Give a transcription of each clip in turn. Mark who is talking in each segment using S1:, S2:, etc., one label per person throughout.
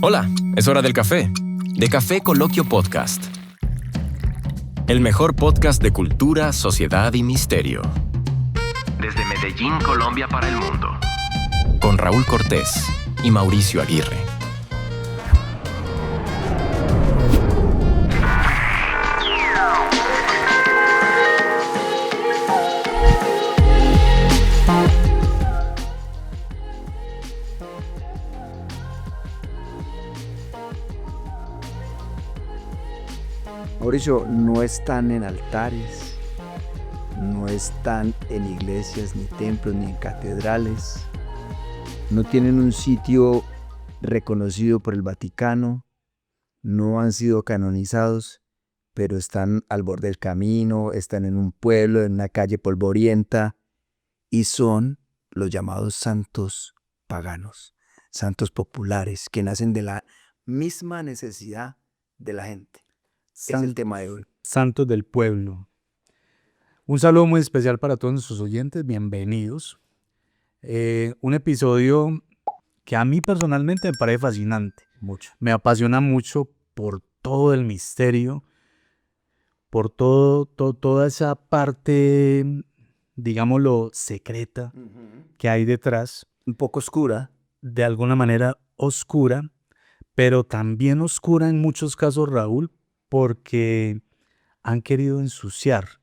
S1: Hola, es hora del café. De Café Coloquio Podcast. El mejor podcast de cultura, sociedad y misterio. Desde Medellín, Colombia para el mundo. Con Raúl Cortés y Mauricio Aguirre.
S2: Mauricio, no están en altares, no están en iglesias, ni templos, ni en catedrales, no tienen un sitio reconocido por el Vaticano, no han sido canonizados, pero están al borde del camino, están en un pueblo, en una calle polvorienta, y son los llamados santos paganos, santos populares, que nacen de la misma necesidad de la gente. Es el tema de hoy.
S3: Santos del pueblo. Un saludo muy especial para todos nuestros oyentes, bienvenidos. Un episodio que a mí personalmente me parece fascinante.
S2: Mucho.
S3: Me apasiona mucho por todo el misterio, por toda esa parte, digámoslo, secreta que hay detrás.
S2: Un poco oscura.
S3: De alguna manera oscura, pero también oscura en muchos casos, Raúl, porque han querido ensuciar.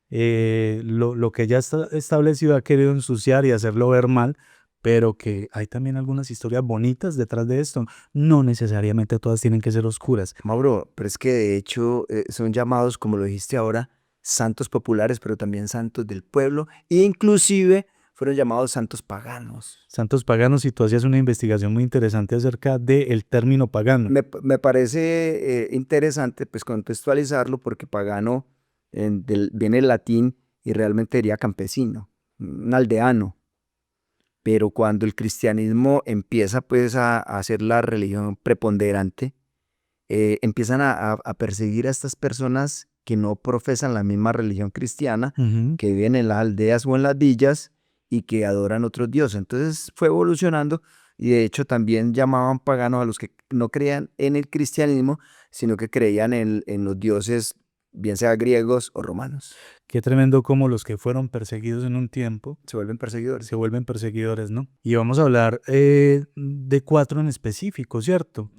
S3: Lo que ya está establecido ha querido ensuciar y hacerlo ver mal, pero que hay también algunas historias bonitas detrás de esto. No necesariamente todas tienen que ser oscuras.
S2: Mauro, pero es que de hecho son llamados, como lo dijiste ahora, santos populares, pero también santos del pueblo, e inclusive fueron llamados santos paganos.
S3: Santos paganos, y tú hacías una investigación muy interesante acerca del término pagano.
S2: Me parece interesante pues contextualizarlo porque pagano viene del latín y realmente sería campesino, un aldeano. Pero cuando el cristianismo empieza pues a ser la religión preponderante, empiezan a perseguir a estas personas que no profesan la misma religión cristiana, que viven en las aldeas o en las villas y que adoran otros dioses. Entonces fue evolucionando y de hecho también llamaban paganos a los que no creían en el cristianismo, sino que creían en los dioses, bien sea griegos o romanos.
S3: Qué tremendo como los que fueron perseguidos en un tiempo
S2: Se vuelven perseguidores.
S3: se vuelven perseguidores, ¿no? Y vamos a hablar de 4 en específico, ¿cierto?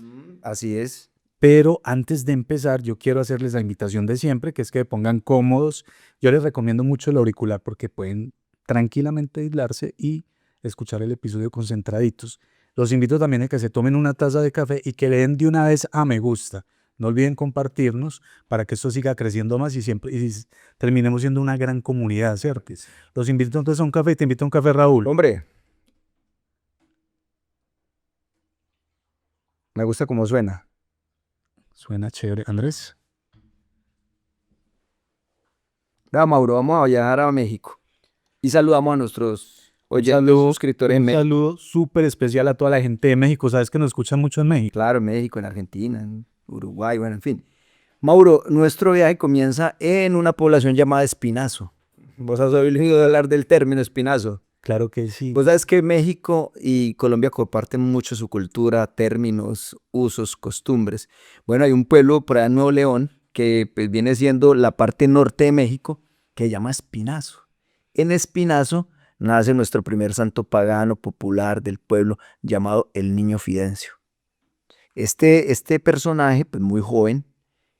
S2: Así es.
S3: Pero antes de empezar, yo quiero hacerles la invitación de siempre, que es que se pongan cómodos. Yo les recomiendo mucho el auricular porque pueden tranquilamente aislarse y escuchar el episodio concentraditos. Los invito también a que se tomen una taza de café y que le den de una vez a me gusta. No olviden compartirnos para que esto siga creciendo más y terminemos siendo una gran comunidad, ¿cierto? Los invito entonces a un café y te invito a un café, Raúl.
S2: Hombre, me gusta cómo suena.
S3: Suena chévere. Andrés.
S2: Vea, Mauro, vamos a viajar a México y saludamos a nuestros oyentes suscriptores en
S3: Un
S2: México.
S3: saludo súper especial a toda la gente de México. Sabes que nos escuchan mucho en México.
S2: Claro, en México, en Argentina, en Uruguay, bueno, en fin. Mauro, nuestro viaje comienza en una población llamada Espinazo. ¿Vos has oído hablar del término Espinazo?
S3: Claro que sí.
S2: Vos sabes que México y Colombia comparten mucho su cultura, términos, usos, costumbres. Bueno, hay un pueblo por allá en Nuevo León que pues, viene siendo la parte norte de México que se llama Espinazo. En Espinazo nace nuestro primer santo pagano popular del pueblo llamado el Niño Fidencio. Este personaje, pues muy joven,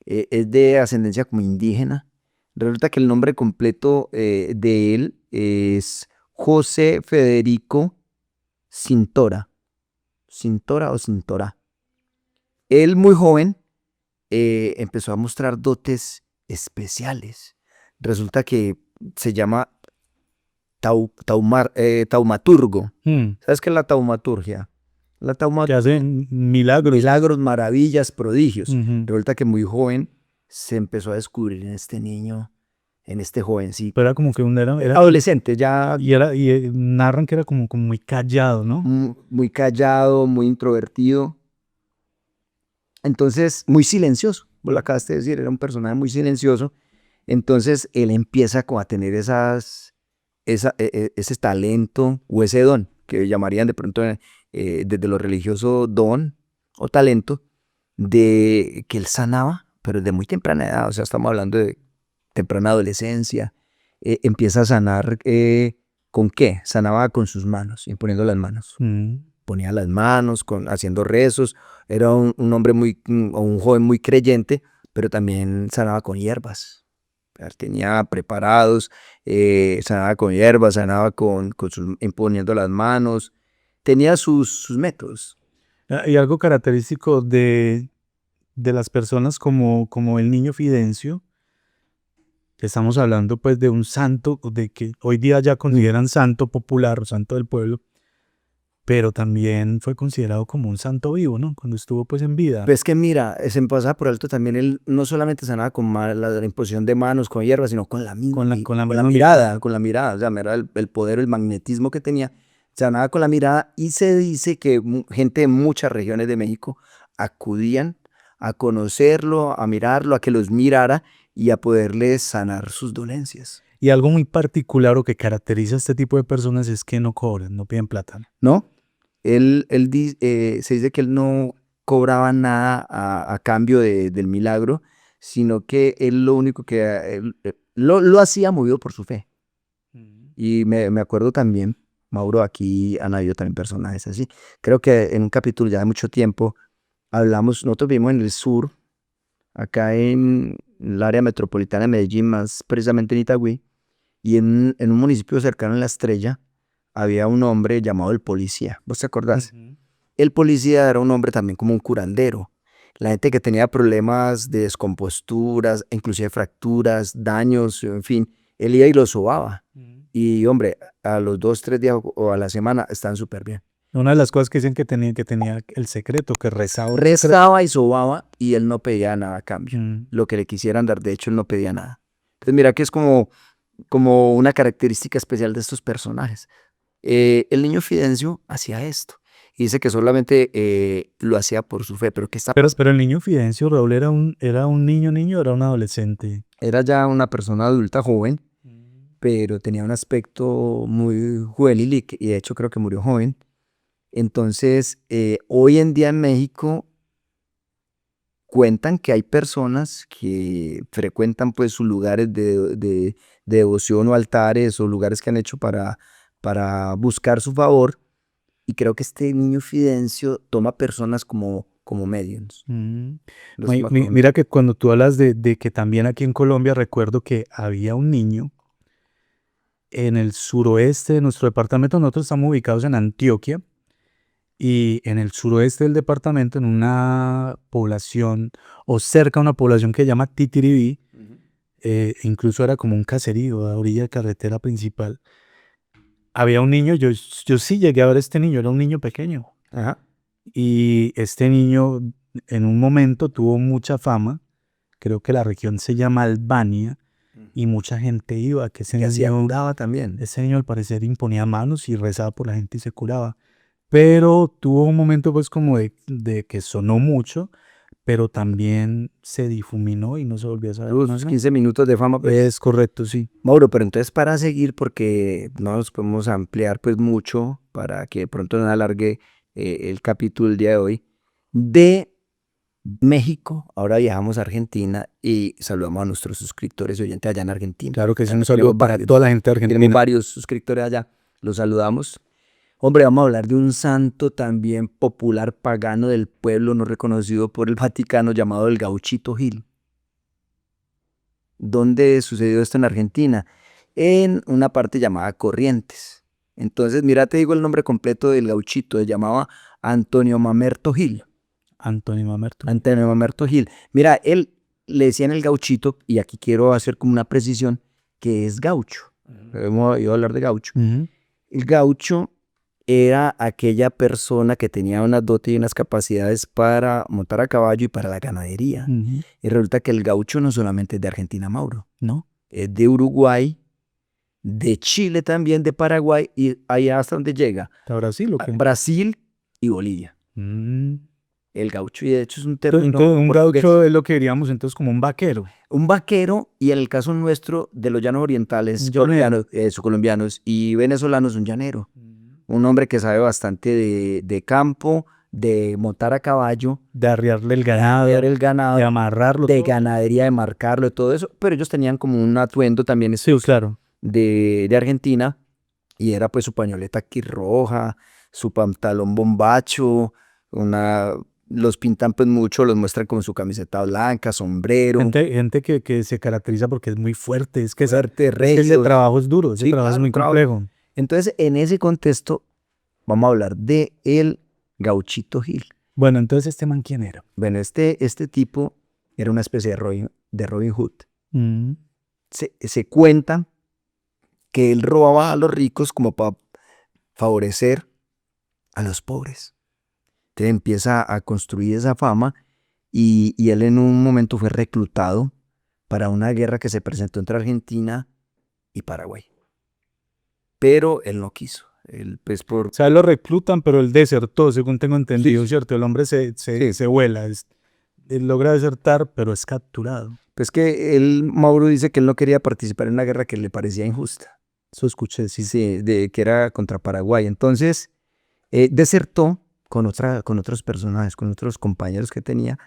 S2: es de ascendencia como indígena. Resulta que el nombre completo de él es José Federico Cintora. Cintora o Cintora. Él muy joven empezó a mostrar dotes especiales. Resulta que se llama taumaturgo. ¿Sabes qué es la taumaturgia? La
S3: Que hacen milagros.
S2: Milagros, maravillas, prodigios.
S3: Uh-huh.
S2: Resulta que muy joven se empezó a descubrir en este niño, en este jovencito.
S3: Pero era como que era
S2: adolescente, ya.
S3: Y narran que era como muy callado, ¿no?
S2: Muy callado, muy introvertido. Entonces, muy silencioso. Vos lo acabaste de decir, era un personaje muy silencioso. Entonces, él empieza como a tener ese talento o ese don, que llamarían de pronto desde lo religioso don o talento de que él sanaba, pero de muy temprana edad, o sea, estamos hablando de temprana adolescencia, empieza a sanar, ¿con qué? Sanaba con sus manos, imponiendo las manos. Ponía las manos, haciendo rezos, era un hombre o un joven muy creyente, pero también sanaba con hierbas. Tenía preparados, sanaba con hierbas, sanaba imponiendo las manos, tenía sus métodos.
S3: Y algo característico de las personas como el niño Fidencio, estamos hablando pues de un santo, de que hoy día ya consideran santo popular o santo del pueblo, pero también fue considerado como un santo vivo, ¿no? Cuando estuvo pues en vida.
S2: Pues que mira, se me pasaba por alto también, él no solamente sanaba con la imposición de manos, con hierbas, sino con la mirada, o sea, era el poder, el magnetismo que tenía, sanaba con la mirada, y se dice que gente de muchas regiones de México acudían a conocerlo, a mirarlo, a que los mirara y a poderles sanar sus dolencias.
S3: Y algo muy particular o que caracteriza a este tipo de personas es que no cobran, no piden plata.
S2: ¿No? Se dice que él no cobraba nada a cambio del milagro, sino que él lo único que lo hacía movido por su fe. Y me acuerdo también, Mauro, aquí han habido también personajes así. Creo que en un capítulo ya de mucho tiempo nosotros vivimos en el sur, acá en el área metropolitana de Medellín, más precisamente en Itagüí, y en un municipio cercano en La Estrella, había un hombre llamado el policía. ¿Vos te acordás? El policía era un hombre también como un curandero. La gente que tenía problemas de descomposturas, inclusive fracturas, daños, en fin, él iba y los sobaba. Y hombre, a los 2, 3 días o a la semana están súper bien.
S3: Una de las cosas que dicen que tenía el secreto, que rezaba.
S2: Rezaba y sobaba y él no pedía nada a cambio. Lo que le quisieran dar, de hecho, él no pedía nada. Entonces mira que es como una característica especial de estos personajes. El niño Fidencio hacía esto. Y dice que solamente lo hacía por su fe.
S3: Pero el niño Fidencio, Raúl, ¿era un niño o era un adolescente?
S2: Era ya una persona adulta, joven, pero tenía un aspecto muy juvenil y de hecho creo que murió joven. Entonces, hoy en día en México cuentan que hay personas que frecuentan pues sus lugares de devoción o altares o lugares que han hecho para buscar su favor, y creo que este niño Fidencio toma personas como mediums.
S3: Mira que cuando tú hablas de que también aquí en Colombia, recuerdo que había un niño en el suroeste de nuestro departamento. Nosotros estamos ubicados en Antioquia, y en el suroeste del departamento, en una población o cerca a una población que se llama Titiribí, incluso era como un caserío a orilla de carretera principal. Había un niño, yo sí llegué a ver a este niño, era un niño pequeño.
S2: Ajá.
S3: Y este niño en un momento tuvo mucha fama, creo que la región se llama Albania, y mucha gente iba, que ese niño
S2: curaba también.
S3: Ese niño al parecer imponía manos y rezaba por la gente y se curaba. Pero tuvo un momento pues como de que sonó mucho, pero también se difuminó y no se volvió a saber.
S2: Unos 15 minutos de fama. Pues.
S3: Es correcto, sí.
S2: Mauro, pero entonces para seguir, porque no nos podemos ampliar pues mucho para que de pronto no alargue el capítulo del día de hoy, de México, ahora viajamos a Argentina y saludamos a nuestros suscriptores y oyentes allá en Argentina.
S3: Claro que sí, un saludo para toda la gente de Argentina.
S2: Tenemos varios suscriptores allá, los saludamos. Hombre, vamos a hablar de un santo también popular, pagano del pueblo, no reconocido por el Vaticano, llamado el Gauchito Gil. ¿Dónde sucedió esto en Argentina? En una parte llamada Corrientes. Entonces, mira, te digo el nombre completo del Gauchito, se llamaba Antonio Mamerto Gil.
S3: Antonio
S2: Mamerto Gil. Mira, él le decían el Gauchito, y aquí quiero hacer como una precisión, que es gaucho. Hemos oído hablar de gaucho. El gaucho era aquella persona que tenía unas dotes y unas capacidades para montar a caballo y para la ganadería. Y resulta que el gaucho no solamente es de Argentina, Mauro, ¿no? Es de Uruguay, de Chile también, de Paraguay, y allá hasta donde llega.
S3: ¿A Brasil o qué?
S2: Brasil y Bolivia. El gaucho, y de hecho es un término.
S3: Entonces, un gaucho es lo que diríamos entonces como un vaquero.
S2: Un vaquero, y en el caso nuestro, de los llanos orientales, colombianos y venezolanos, un llanero. Un hombre que sabe bastante de campo, de montar a caballo,
S3: De arriarle el ganado,
S2: criar el ganado,
S3: de amarrarlo.
S2: de
S3: todo.
S2: ganadería, de marcarlo, de todo eso, pero ellos tenían como un atuendo también
S3: Sí, claro.
S2: de Argentina, y era pues su pañoleta aquí roja, su pantalón bombacho, los pintan pues mucho, los muestran con su camiseta blanca, sombrero,
S3: Gente que se caracteriza porque es muy fuerte, es que
S2: fuerte,
S3: es que ese
S2: regio.
S3: trabajo es duro, ese
S2: Sí,
S3: trabajo es
S2: claro,
S3: muy complejo.
S2: Entonces, en ese contexto, vamos a hablar de el Gauchito Gil.
S3: Bueno, entonces este man, ¿quién era?
S2: Bueno, este tipo era una especie de Robin Hood.
S3: Mm.
S2: Se cuenta que él robaba a los ricos como para favorecer a los pobres. Entonces empieza a construir esa fama y él en un momento fue reclutado para una guerra que se presentó entre Argentina y Paraguay. Pero él no quiso. Él, pues,
S3: O sea, él lo reclutan, pero él desertó, según tengo entendido,
S2: Sí.
S3: ¿cierto? El hombre se
S2: Sí.
S3: vuela, él logra desertar, pero es capturado.
S2: Pues que Mauro dice que él no quería participar en una guerra que le parecía injusta.
S3: Eso escuché, sí.
S2: Sí, que era contra Paraguay. Entonces, desertó con otros personajes, con otros compañeros que tenía,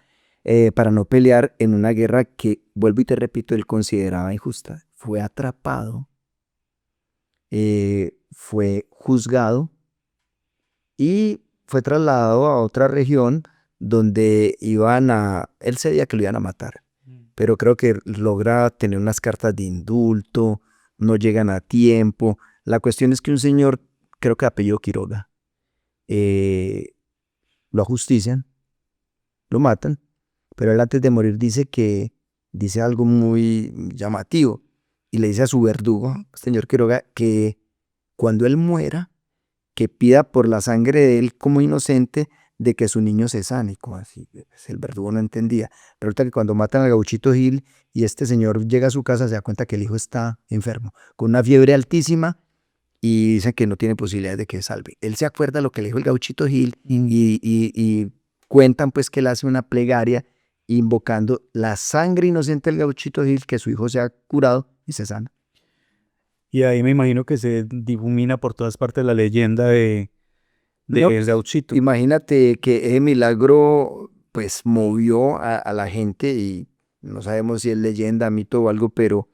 S2: para no pelear en una guerra que, vuelvo y te repito, él consideraba injusta. Fue atrapado, fue juzgado y fue trasladado a otra región donde él sabía que lo iban a matar, pero creo que logra tener unas cartas de indulto, no llegan a tiempo. La cuestión es que un señor, creo que de apellido Quiroga, lo ajustician, lo matan, pero él antes de morir dice algo muy llamativo y le dice a su verdugo, señor Quiroga, que cuando él muera, que pida por la sangre de él como inocente de que su niño se sane, como así, pues el verdugo no entendía. Pero ahorita que cuando matan al Gauchito Gil y este señor llega a su casa, se da cuenta que el hijo está enfermo, con una fiebre altísima, y dice que no tiene posibilidades de que se salve. Él se acuerda lo que le dijo el Gauchito Gil y cuentan pues que él hace una plegaria invocando la sangre inocente del Gauchito Gil, que su hijo sea curado y se sana.
S3: Y ahí me imagino que se difumina por todas partes la leyenda de
S2: No,
S3: el Gauchito.
S2: imagínate que ese milagro pues movió a la gente, y no sabemos si es leyenda, mito o algo, pero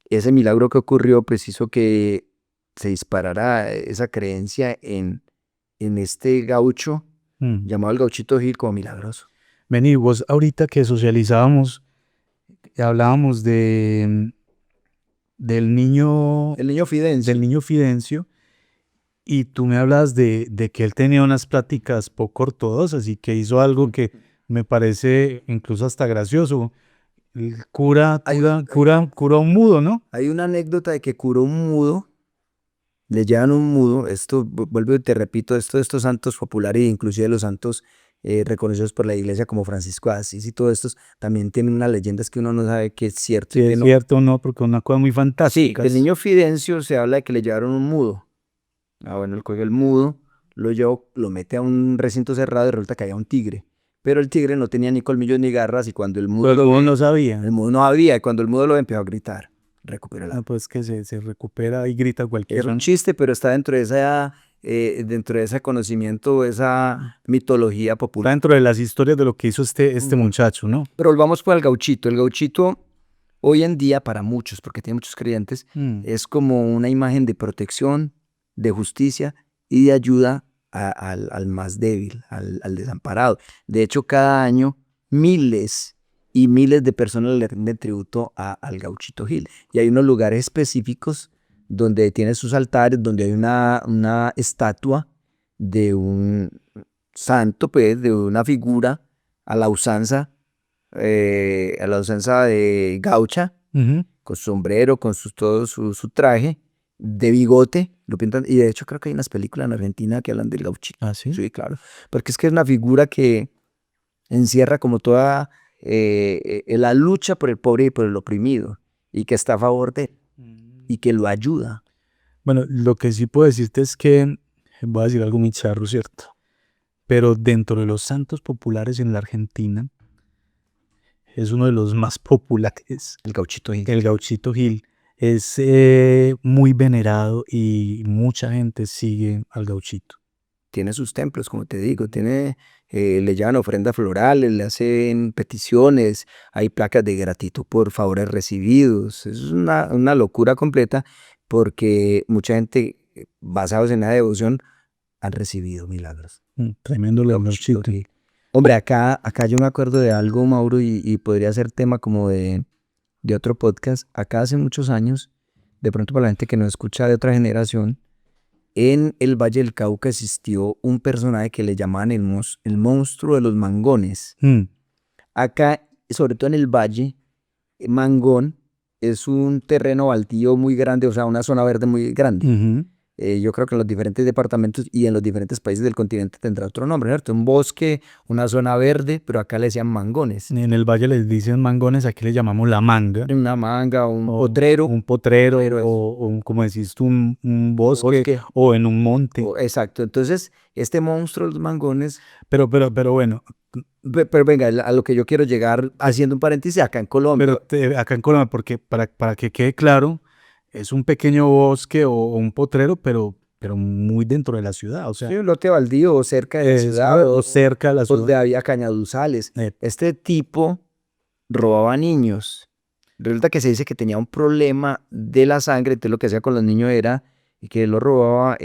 S2: ese milagro que ocurrió pues hizo que se disparara esa creencia en este gaucho
S3: Mm.
S2: llamado el Gauchito Gil como milagroso.
S3: Vení, vos ahorita que socializábamos, hablábamos del niño,
S2: El niño Fidencio.
S3: del niño Fidencio, y tú me hablas de que él tenía unas pláticas poco ortodoxas y que hizo algo que me parece incluso hasta gracioso. El cura a un mudo, ¿no?
S2: Hay una anécdota de que curó un mudo, le llevan un mudo, esto, vuelvo y te repito, esto de estos santos populares, inclusive los santos reconocidos por la iglesia como Francisco de Asís y todos estos, también tienen unas leyendas que uno no sabe que es cierto
S3: Si
S2: y que
S3: es
S2: no.
S3: cierto o no, porque es una cosa muy
S2: Sí,
S3: fantástica.
S2: del niño Fidencio se habla de que le llevaron un mudo. Bueno, él cogió el mudo, lo llevó, lo mete a un recinto cerrado y resulta que había un tigre. Pero el tigre no tenía ni colmillos ni garras, y cuando el mudo
S3: Pero vos no sabía.
S2: el mudo no había, y cuando el mudo lo empezó a gritar, recuperó la.
S3: Pues que se recupera y grita
S2: Es
S3: cualquier.
S2: un chiste, pero está dentro de ese conocimiento, esa mitología
S3: Está
S2: popular.
S3: dentro de las historias de lo que hizo este muchacho, ¿no?
S2: Pero volvamos pues al gauchito. El gauchito hoy en día para muchos, porque tiene muchos creyentes, es como una imagen de protección, de justicia y de ayuda al más débil, al desamparado. De hecho, cada año miles y miles de personas le rinden tributo al Gauchito Gil. Y hay unos lugares específicos donde tiene sus altares, donde hay una estatua de un santo, pues, de una figura a la usanza de gaucha,
S3: Ujú.
S2: con sombrero, con todo su traje, de bigote, lo pintan, y de hecho creo que hay unas películas en Argentina que hablan del gauchito.
S3: ¿Ah, sí?
S2: Sí, claro, porque es que es una figura que encierra como toda la lucha por el pobre y por el oprimido, y que está a favor de él, y que lo ayuda.
S3: Bueno, lo que sí puedo decirte es que, voy a decir algo muy charro, ¿cierto? Pero dentro de los santos populares en la Argentina, es uno de los más populares.
S2: El Gauchito Gil.
S3: El Gauchito Gil es muy venerado y mucha gente sigue al Gauchito.
S2: tiene sus templos, como te digo, le llevan ofrendas florales, le hacen peticiones, hay placas de gratitud por favores recibidos. Es una locura completa porque mucha gente, basados en la devoción, han recibido milagros.
S3: Tremendo lugarcito.
S2: Sí. Hombre, acá yo me acuerdo de algo, Mauro, y podría ser tema como de otro podcast. Acá hace muchos años, de pronto para la gente que no escucha de otra generación, en el Valle del Cauca existió un personaje que le llamaban el monstruo de los mangones. Acá, sobre todo en el Valle, Mangón es un terreno baldío muy grande, o sea, una zona verde muy grande. Yo creo que en los diferentes departamentos y en los diferentes países del continente tendrá otro nombre, ¿cierto? Un bosque, una zona verde, pero acá le decían mangones.
S3: En el valle les dicen mangones, aquí le llamamos la manga.
S2: Una manga, un potrero.
S3: Un potrero, o como decís tú, un bosque, o en un monte.
S2: Exacto, entonces este monstruo de los mangones...
S3: Pero bueno.
S2: Pero venga, a lo que yo quiero llegar, haciendo un paréntesis, acá en Colombia.
S3: Pero acá en Colombia, porque para que quede claro, es un pequeño bosque o un potrero, pero muy dentro de la ciudad, o sea.
S2: Sí, un lote baldío o cerca de la ciudad.
S3: O cerca de la ciudad.
S2: Donde había cañaduzales. Este tipo robaba niños. Resulta que se dice que tenía un problema de la sangre, entonces lo que hacía con los niños era que lo robaba,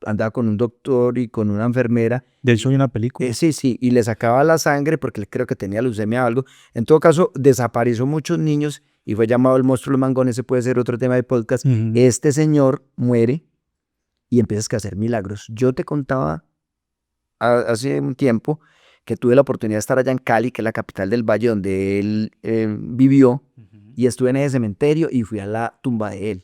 S2: andaba con un doctor y con una enfermera.
S3: De hecho hay una película.
S2: Sí, y le sacaba la sangre porque él creo que tenía leucemia o algo. En todo caso, desapareció muchos niños y fue llamado el monstruo de los mangones. Ese puede ser otro tema de podcast. Este señor muere y empiezas a hacer milagros. Yo te contaba hace un tiempo que tuve la oportunidad de estar allá en Cali, que es la capital del valle donde él vivió, y estuve en ese cementerio y fui a la tumba de él.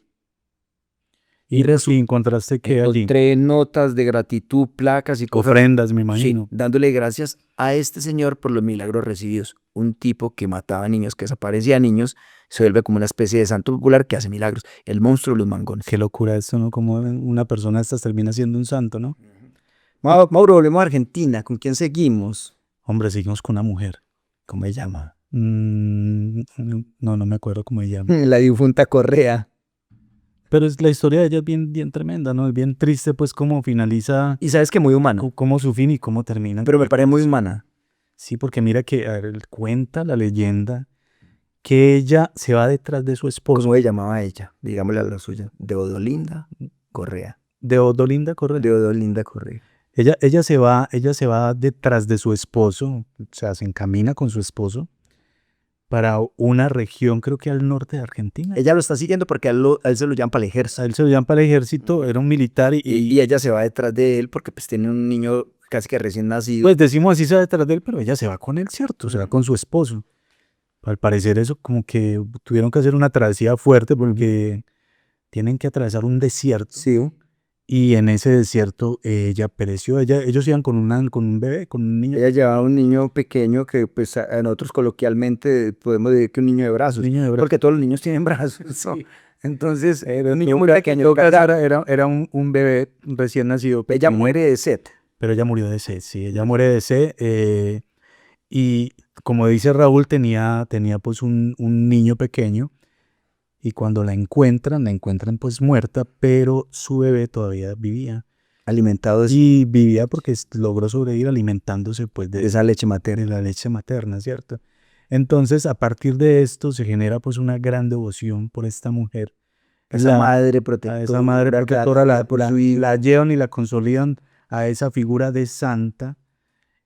S3: Y encontraste que
S2: encontré notas de gratitud, placas y cosas.
S3: Ofrendas, me imagino.
S2: Sí, dándole gracias a este señor por los milagros recibidos. Un tipo que mataba niños, que desaparecía niños, se vuelve como una especie de santo popular que hace milagros. El monstruo de los mangones.
S3: Qué locura esto, ¿no? Como una persona estas termina siendo un santo, ¿no?
S2: Mauro, volvemos a Argentina. ¿Con quién seguimos?
S3: Hombre, seguimos con una mujer.
S2: ¿Cómo se llama?
S3: No me acuerdo cómo se llama.
S2: La difunta Correa.
S3: Pero la historia de ella es bien tremenda, ¿no? Es bien triste, pues, cómo finaliza.
S2: Y sabes que muy humana.
S3: Cómo su fin y cómo termina.
S2: Pero me parece muy humana.
S3: Sí, porque mira que cuenta la leyenda que ella se va detrás de su esposo.
S2: ¿Cómo se llamaba ella? Digámosle a la suya. Deodolinda Correa.
S3: Deodolinda Correa.
S2: Deodolinda Correa.
S3: Ella se va detrás de su esposo, o sea, se encamina con su esposo para una región, creo que al norte de Argentina.
S2: Ella lo está siguiendo porque a él se lo llaman para el ejército.
S3: A él se lo llaman para el ejército, era un militar
S2: y ella se va detrás de él porque pues tiene un niño casi que recién nacido.
S3: Pues decimos así, se va detrás de él, pero ella se va con él, ¿cierto? Se va con su esposo. Al parecer eso como que tuvieron que hacer una travesía fuerte porque tienen que atravesar un desierto.
S2: Sí.
S3: Y en ese desierto ella pereció. Ellos iban con un bebé, con un niño.
S2: Ella llevaba un niño pequeño que pues nosotros coloquialmente podemos decir que un niño de brazos. Porque todos los niños tienen brazos. Sí. Entonces era un niño muy pequeño.
S3: Era un bebé recién nacido.
S2: Ella muere de sed.
S3: Pero ella murió de sed, sí. Ella muere de sed. Y como dice Raúl, tenía pues un niño pequeño. Y cuando la encuentran pues muerta, pero su bebé todavía vivía.
S2: Alimentado.
S3: Y vivía porque logró sobrevivir alimentándose pues
S2: de esa leche materna.
S3: De la leche materna, ¿cierto? Entonces, a partir de esto se genera pues una gran devoción por esta mujer.
S2: Esa madre protectora.
S3: Esa madre protectora la llevan y la consolidan a esa figura de santa.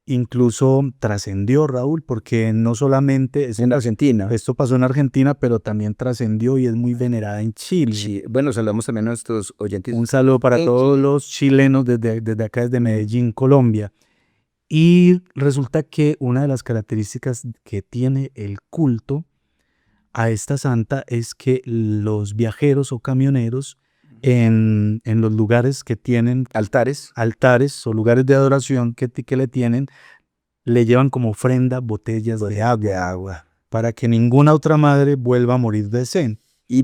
S3: Incluso trascendió, Raúl, porque no solamente
S2: en Argentina.
S3: Esto pasó en Argentina, pero también trascendió y es muy venerada en Chile.
S2: Sí. Bueno, saludamos también a nuestros oyentes.
S3: Un saludo para todos los chilenos desde acá, desde Medellín, Colombia. Y resulta que una de las características que tiene el culto a esta santa es que los viajeros o camioneros en los lugares que tienen altares o lugares de adoración que le tienen, le llevan como ofrenda botellas de agua para que ninguna otra madre vuelva a morir de sed.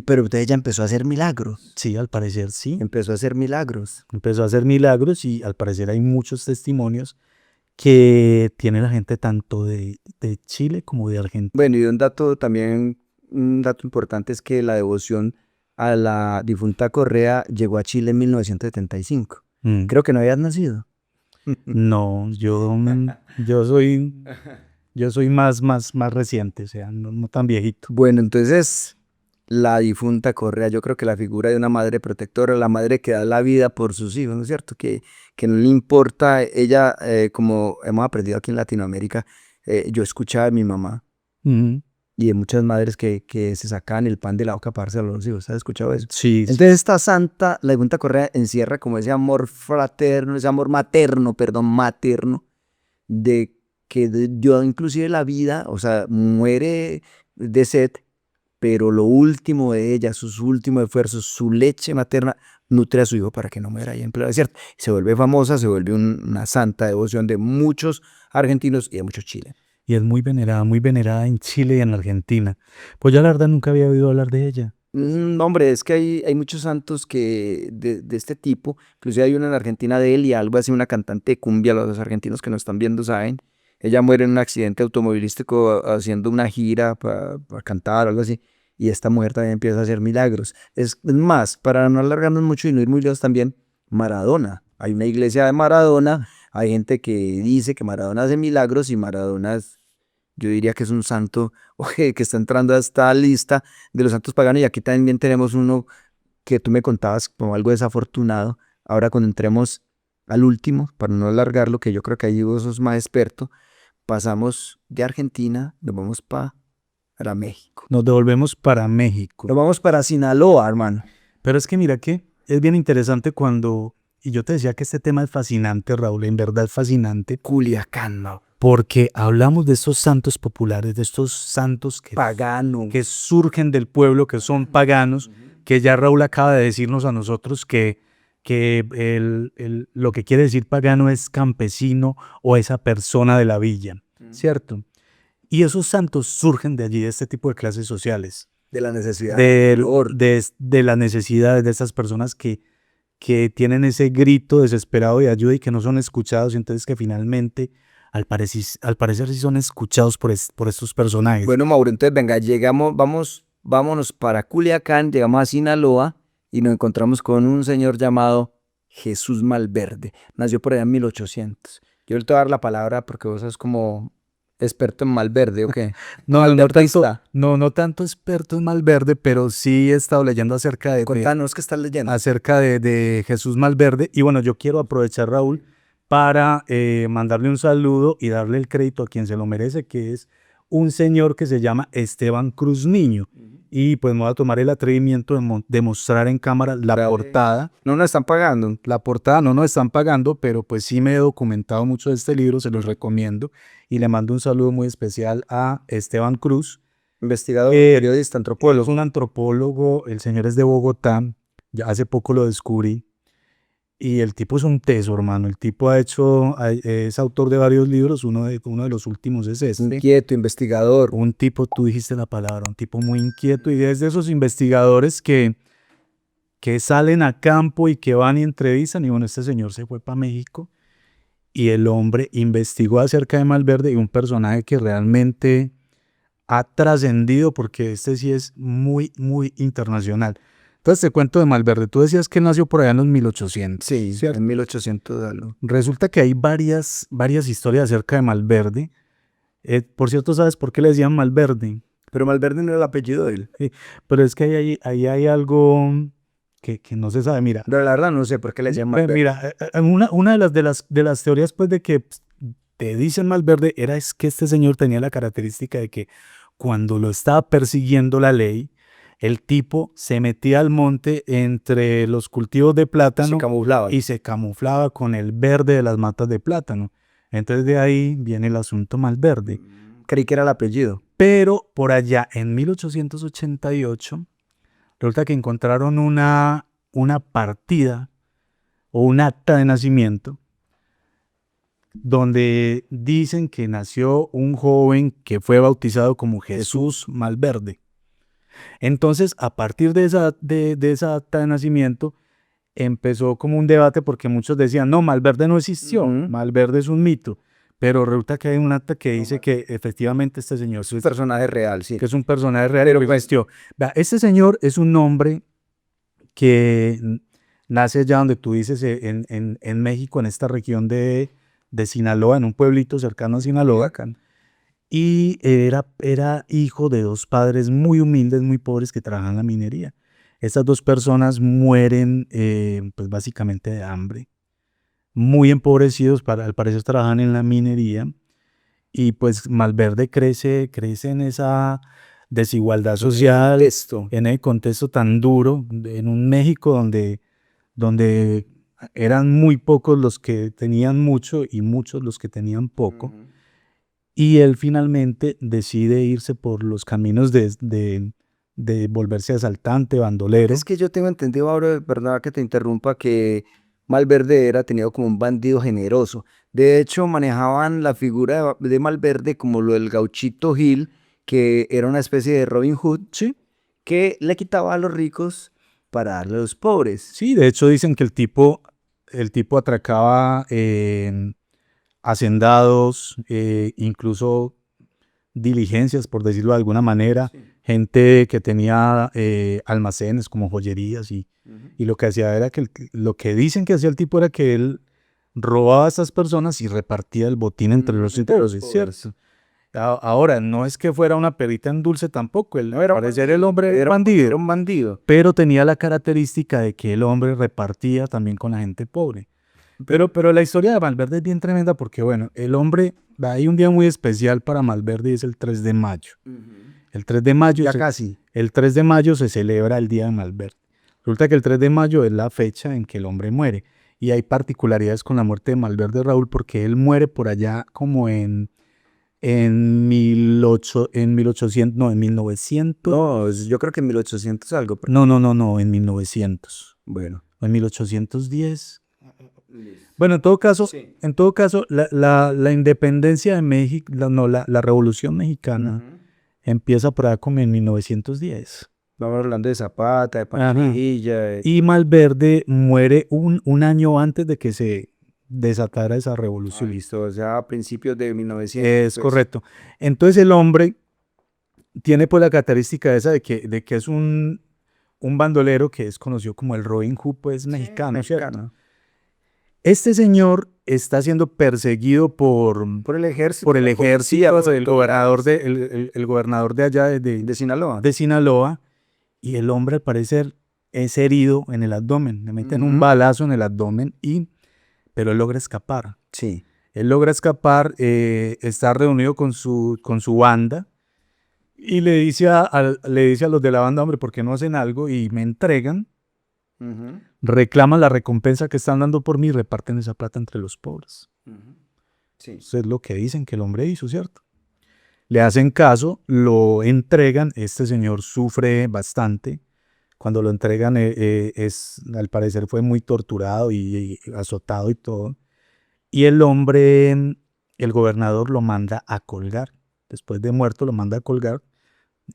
S2: Pero ella empezó a hacer milagros.
S3: Sí, al parecer sí.
S2: Empezó a hacer milagros.
S3: Y al parecer hay muchos testimonios que tiene la gente tanto de Chile como de Argentina.
S2: Bueno, y un dato importante es que la devoción a la difunta Correa llegó a Chile en 1975. Creo que no habías nacido.
S3: No, yo soy más reciente, o sea, no tan viejito.
S2: Bueno, entonces la difunta Correa, yo creo que la figura de una madre protectora, la madre que da la vida por sus hijos, ¿no es cierto? Que no le importa, ella, como hemos aprendido aquí en Latinoamérica, yo escuchaba a mi mamá
S3: Ujú.
S2: y de muchas madres que se sacaban el pan de la boca para dárselo a los hijos, ¿has escuchado eso?
S3: Sí,
S2: Entonces esta santa, la difunta Correa, encierra como ese amor fraterno, ese amor materno, perdón, materno, de que dio inclusive la vida, o sea, muere de sed, pero lo último de ella, sus últimos esfuerzos, su leche materna, nutre a su hijo para que no muera ahí en pleno desierto. Se vuelve famosa, se vuelve una santa devoción de muchos argentinos y de muchos chilenos.
S3: y es muy venerada en Chile y en Argentina. Pues yo la verdad nunca había oído hablar de ella.
S2: Hombre, es que hay muchos santos que de este tipo, inclusive hay una en Argentina de él y algo así, una cantante de cumbia, los argentinos que nos están viendo saben, ella muere en un accidente automovilístico haciendo una gira para cantar o algo así, y esta mujer también empieza a hacer milagros. Es más, para no alargarnos mucho y no ir muy lejos también, Maradona, hay una iglesia de Maradona, hay gente que dice que Maradona hace milagros y Maradona es, yo diría que es un santo oye, que está entrando a esta lista de los santos paganos y aquí también tenemos uno que tú me contabas como algo desafortunado. Ahora cuando entremos al último, para no alargarlo, que yo creo que ahí vos sos más experto, pasamos de Argentina, nos vamos para México.
S3: Nos devolvemos para México.
S2: Nos vamos para Sinaloa, hermano.
S3: Pero es que mira que es bien interesante cuando, y yo te decía que este tema es fascinante, Raúl, en verdad es fascinante,
S2: Culiacán, no.
S3: porque hablamos de estos santos populares, de estos santos
S2: Pagano.
S3: que surgen del pueblo, que son paganos, que ya Raúl acaba de decirnos a nosotros que lo que quiere decir pagano es campesino o esa persona de la villa, ¿cierto? Y esos santos surgen de allí, de este tipo de clases sociales,
S2: De la necesidad.
S3: de las necesidades de estas personas que tienen ese grito desesperado de ayuda y que no son escuchados, y entonces que finalmente, al parecer sí son escuchados por estos personajes.
S2: Bueno, Mauro, entonces venga, vámonos para Culiacán, llegamos a Sinaloa y nos encontramos con un señor llamado Jesús Malverde. Nació por allá en 1800. Yo le voy a dar la palabra porque vos sos como experto en Malverde, ¿o qué?
S3: No tanto experto en Malverde, pero sí he estado leyendo acerca
S2: Contanos qué estás leyendo.
S3: acerca de Jesús Malverde. Y bueno, yo quiero aprovechar, Raúl, para mandarle un saludo y darle el crédito a quien se lo merece, que es un señor que se llama Esteban Cruz Niño. Y pues me voy a tomar el atrevimiento de mostrar en cámara la portada.
S2: No nos están pagando.
S3: La portada no nos están pagando, pero pues sí me he documentado mucho de este libro, se los recomiendo. Y le mando un saludo muy especial a Esteban Cruz.
S2: Investigador, periodista, antropólogo.
S3: Es un antropólogo, el señor es de Bogotá, ya hace poco lo descubrí. Y el tipo es un teso, hermano. El tipo es autor de varios libros, uno de los últimos es este.
S2: Inquieto, investigador.
S3: Un tipo, tú dijiste la palabra, un tipo muy inquieto y es de esos investigadores que salen a campo y que van y entrevistan. Y bueno, este señor se fue para México y el hombre investigó acerca de Malverde y un personaje que realmente ha trascendido porque este sí es muy, muy internacional. Entonces te cuento de Malverde. Tú decías que él nació por allá en los 1800.
S2: Sí,
S3: ¿cierto?
S2: en 1800 algo.
S3: Resulta que hay varias historias acerca de Malverde. Por cierto, ¿sabes por qué le decían Malverde?
S2: Pero Malverde no era el apellido de él.
S3: Sí, pero es que ahí hay algo que no se sabe. Mira,
S2: Pero la verdad no sé por qué le decían Malverde.
S3: mira, una de las teorías pues de que te dicen Malverde es que este señor tenía la característica de que cuando lo estaba persiguiendo la ley, el tipo se metía al monte entre los cultivos de plátano y se camuflaba con el verde de las matas de plátano. Entonces de ahí viene el asunto Malverde.
S2: Creí que era el apellido.
S3: Pero por allá en 1888 resulta que encontraron una partida o un acta de nacimiento donde dicen que nació un joven que fue bautizado como Jesús Malverde. Entonces, a partir de esa acta de nacimiento, empezó como un debate porque muchos decían, no, Malverde no existió, Malverde es un mito. Pero resulta que hay un acta que dice que efectivamente este señor
S2: es un personaje real, sí.
S3: Que es un personaje real, pero existió. Este señor es un hombre que nace allá donde tú dices, en México, en esta región de Sinaloa, en un pueblito cercano a Sinaloa. Y era hijo de dos padres muy humildes, muy pobres que trabajan en la minería. Estas dos personas mueren pues básicamente de hambre, muy empobrecidos, al parecer trabajan en la minería, y pues Malverde crece en esa desigualdad social, en el contexto tan duro, en un México donde eran muy pocos los que tenían mucho y muchos los que tenían poco. Y él finalmente decide irse por los caminos de volverse asaltante, bandolero.
S2: Es que yo tengo entendido, ahora, verdad que te interrumpa, que Malverde era tenido como un bandido generoso. De hecho, manejaban la figura de Malverde como lo del Gauchito Gil, que era una especie de Robin Hood,
S3: Sí,
S2: que le quitaba a los ricos para darle a los pobres.
S3: sí, de hecho dicen que el tipo atracaba hacendados, incluso diligencias, por decirlo de alguna manera, gente que tenía almacenes como joyerías, y lo que hacía era que lo que dicen que hacía el tipo era que él robaba a estas personas y repartía el botín entre los enteros, es cierto. Ahora, no es que fuera una perita en dulce tampoco, él
S2: No era
S3: parecía el hombre
S2: era
S3: bandido,
S2: un bandido.
S3: pero tenía la característica de que el hombre repartía también con la gente pobre. Pero la historia de Malverde es bien tremenda porque, bueno, el hombre, hay un día muy especial para Malverde y es el 3 de mayo. El 3 de mayo,
S2: Ya casi.
S3: el 3 de mayo se celebra el Día de Malverde. Resulta que el 3 de mayo es la fecha en que el hombre muere. Y hay particularidades con la muerte de Malverde, Raúl, porque él muere por allá como en 1800, no, en 1900.
S2: No, yo creo que en 1800 algo.
S3: No, en 1900.
S2: Bueno.
S3: O en 1810. Bueno, en todo caso, la independencia de México, la Revolución Mexicana empieza por allá como en 1910.
S2: Vamos hablando de Zapata, de
S3: Ajá.
S2: Panilla.
S3: Y Malverde muere un año antes de que se desatara esa revolución.
S2: Listo, o sea, a principios de 1900.
S3: Es
S2: pues.
S3: correcto. Entonces el hombre tiene pues la característica esa de que es un bandolero que es conocido como el Robin Hood, pues mexicano, ¿cierto?
S2: Mexicano.
S3: Este señor está siendo perseguido por
S2: el ejército.
S3: por el
S2: la
S3: ejército,
S2: policía,
S3: el gobernador el gobernador de allá
S2: de Sinaloa.
S3: de Sinaloa, y el hombre al parecer es herido en el abdomen, le meten un
S2: Ujú.
S3: balazo en el abdomen, pero él logra escapar.
S2: Sí.
S3: Él logra escapar, está reunido con su banda y le dice a los de la banda, hombre, ¿por qué no hacen algo y me entregan?
S2: Ujú.
S3: Reclaman la recompensa que están dando por mí y reparten esa plata entre los pobres.
S2: Sí.
S3: Eso es lo que dicen que el hombre hizo, ¿cierto? Le hacen caso, lo entregan, este señor sufre bastante. Cuando lo entregan, al parecer fue muy torturado y azotado y todo. Y el hombre, el gobernador lo manda a colgar. Después de muerto lo manda a colgar,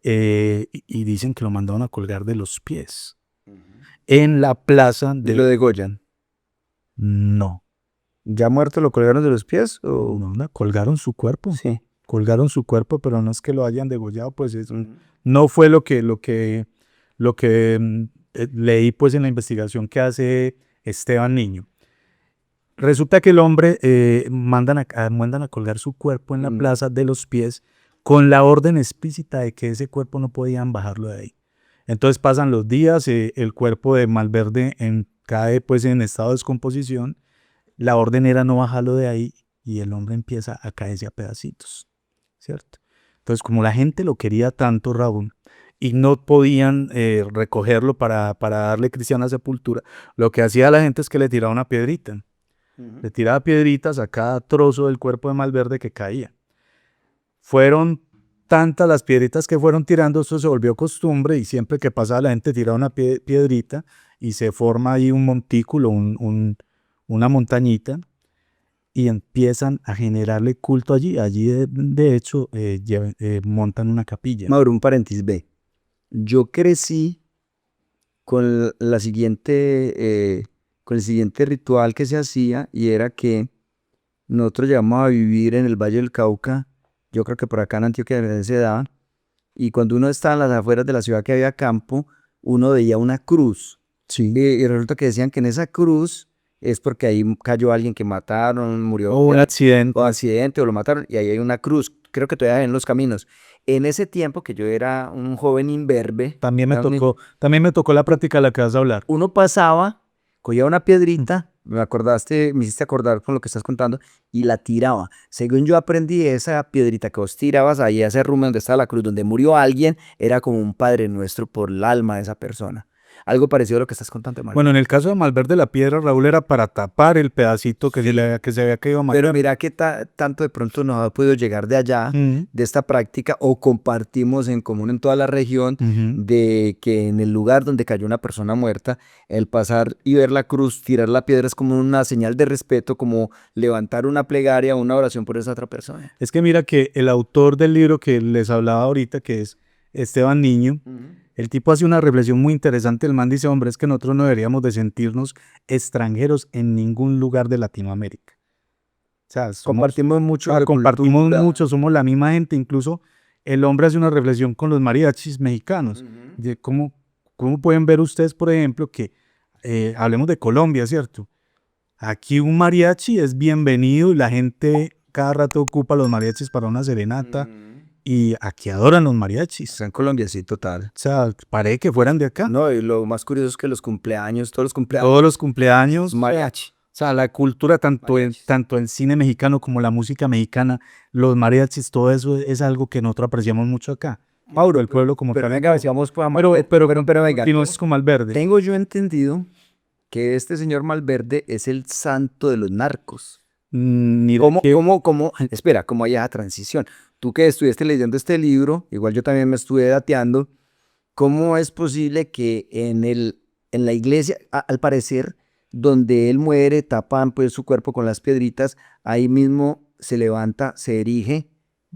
S3: y dicen que lo mandaron a colgar de los pies. En la plaza
S2: ¿Y lo degollan?
S3: No,
S2: ¿Ya muerto lo colgaron de los pies? ¿O?
S3: no, colgaron su cuerpo.
S2: Sí.
S3: Colgaron su cuerpo, pero no es que lo hayan degollado, pues no fue lo que leí pues en la investigación que hace Esteban Niño. Resulta que el hombre mandan a colgar su cuerpo en la plaza de los pies con la orden explícita de que ese cuerpo no podían bajarlo de ahí. Entonces pasan los días, el cuerpo de Malverde cae pues en estado de descomposición, la orden era no bajarlo de ahí y el hombre empieza a caerse a pedacitos, ¿cierto? Entonces como la gente lo quería tanto, Raúl, y no podían recogerlo para darle cristiana sepultura, lo que hacía la gente es que le tiraba una piedrita. Le tiraba piedritas a cada trozo del cuerpo de Malverde que caía. Fueron tantas las piedritas que fueron tirando, esto se volvió costumbre y siempre que pasaba la gente tiraba una piedrita y se forma ahí un montículo, una montañita, y empiezan a generarle culto allí. Allí de hecho montan una capilla.
S2: Mauro, un paréntesis, ve. Yo crecí con la siguiente, con el siguiente ritual que se hacía, y era que nosotros llegamos a vivir en el Valle del Cauca. Yo creo que por acá en Antioquia se daba, y cuando uno estaba en las afueras de la ciudad que había campo, uno veía una cruz,
S3: Sí.
S2: Y resulta que decían que en esa cruz es porque ahí cayó alguien que mataron, murió
S3: O un accidente.
S2: o accidente o lo mataron y ahí hay una cruz. Creo que todavía en los caminos. En ese tiempo que yo era un joven imberbe,
S3: También me
S2: era un
S3: también me tocó la práctica de la que vas a hablar.
S2: uno pasaba, cogía una piedrita, me acordaste, me hiciste acordar con lo que estás contando, y la tiraba. Según yo aprendí, esa piedrita que vos tirabas ahí a ese rumbo donde estaba la cruz, donde murió alguien, era como un Padre Nuestro por el alma de esa persona. Algo parecido a lo que estás contando, Manuel.
S3: Bueno, en el caso de Malverde la piedra, Raúl, era para tapar el pedacito que, que se había caído a
S2: Pero
S3: Malverde.
S2: mira que tanto de pronto nos ha podido llegar de allá, de esta práctica, o compartimos en común en toda la región, de que en el lugar donde cayó una persona muerta, el pasar y ver la cruz, tirar la piedra es como una señal de respeto, como levantar una plegaria, una oración por esa otra persona.
S3: Es que mira que el autor del libro que les hablaba ahorita, que es Esteban Niño, el tipo hace una reflexión muy interesante. El man dice, hombre, es que nosotros no deberíamos de sentirnos extranjeros en ningún lugar de Latinoamérica. O sea,
S2: Compartimos mucho de
S3: compartimos
S2: cultura.
S3: mucho, somos la misma gente. Incluso el hombre hace una reflexión con los mariachis mexicanos. De cómo pueden ver ustedes, por ejemplo, que hablemos de Colombia, ¿cierto? Aquí un mariachi es bienvenido y la gente cada rato ocupa los mariachis para una serenata. Y aquí adoran los mariachis.
S2: Está en Colombia, sí, total.
S3: O sea, parece que fueran de acá.
S2: No, y lo más curioso es que los cumpleaños, todos
S3: Todos los cumpleaños,
S2: mariachi.
S3: o sea, la cultura tanto el cine mexicano como la música mexicana, los mariachis, todo eso es algo que nosotros apreciamos mucho acá. Mauro, el pueblo como
S2: Pero
S3: tal.
S2: venga, decíamos, pues,
S3: Pero
S2: venga.
S3: no es como Malverde.
S2: Tengo yo entendido que este señor Malverde es el santo de los narcos.
S3: Ni
S2: Espera, ¿cómo hay esa transición? Tú que estuviste leyendo este libro, igual yo también me estuve dateando, ¿cómo es posible que en la iglesia, al parecer, donde él muere, tapan pues su cuerpo con las piedritas, ahí mismo se levanta, se erige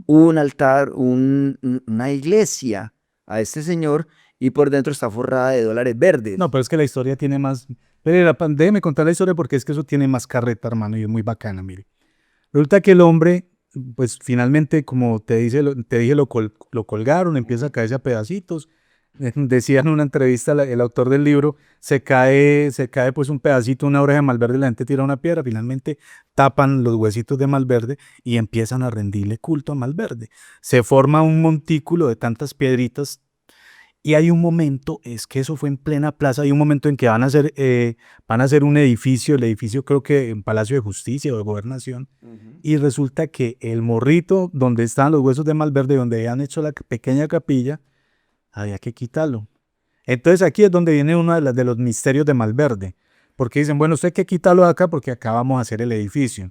S2: un altar, una iglesia a este señor y por dentro está forrada de dólares verdes?
S3: No, pero es que la historia tiene más. Pero déjeme contar la historia porque es que eso tiene más carreta, hermano, y es muy bacana, mire. Resulta que el hombre, pues finalmente, como te dije, lo colgaron, empieza a caerse a pedacitos. Decía en una entrevista el autor del libro, se cae pues un pedacito, una oreja de Malverde, la gente tira una piedra, finalmente tapan los huesitos de Malverde y empiezan a rendirle culto a Malverde. Se forma un montículo de tantas piedritas. Y hay un momento, es que eso fue en plena plaza, hay un momento en que van a hacer un edificio, el edificio creo que en Palacio de Justicia o de Gobernación, y resulta que el morrito donde están los huesos de Malverde, donde habían hecho la pequeña capilla, había que quitarlo. Entonces aquí es donde viene uno de los misterios de Malverde, porque dicen, bueno, usted hay que quitarlo de acá porque acá vamos a hacer el edificio.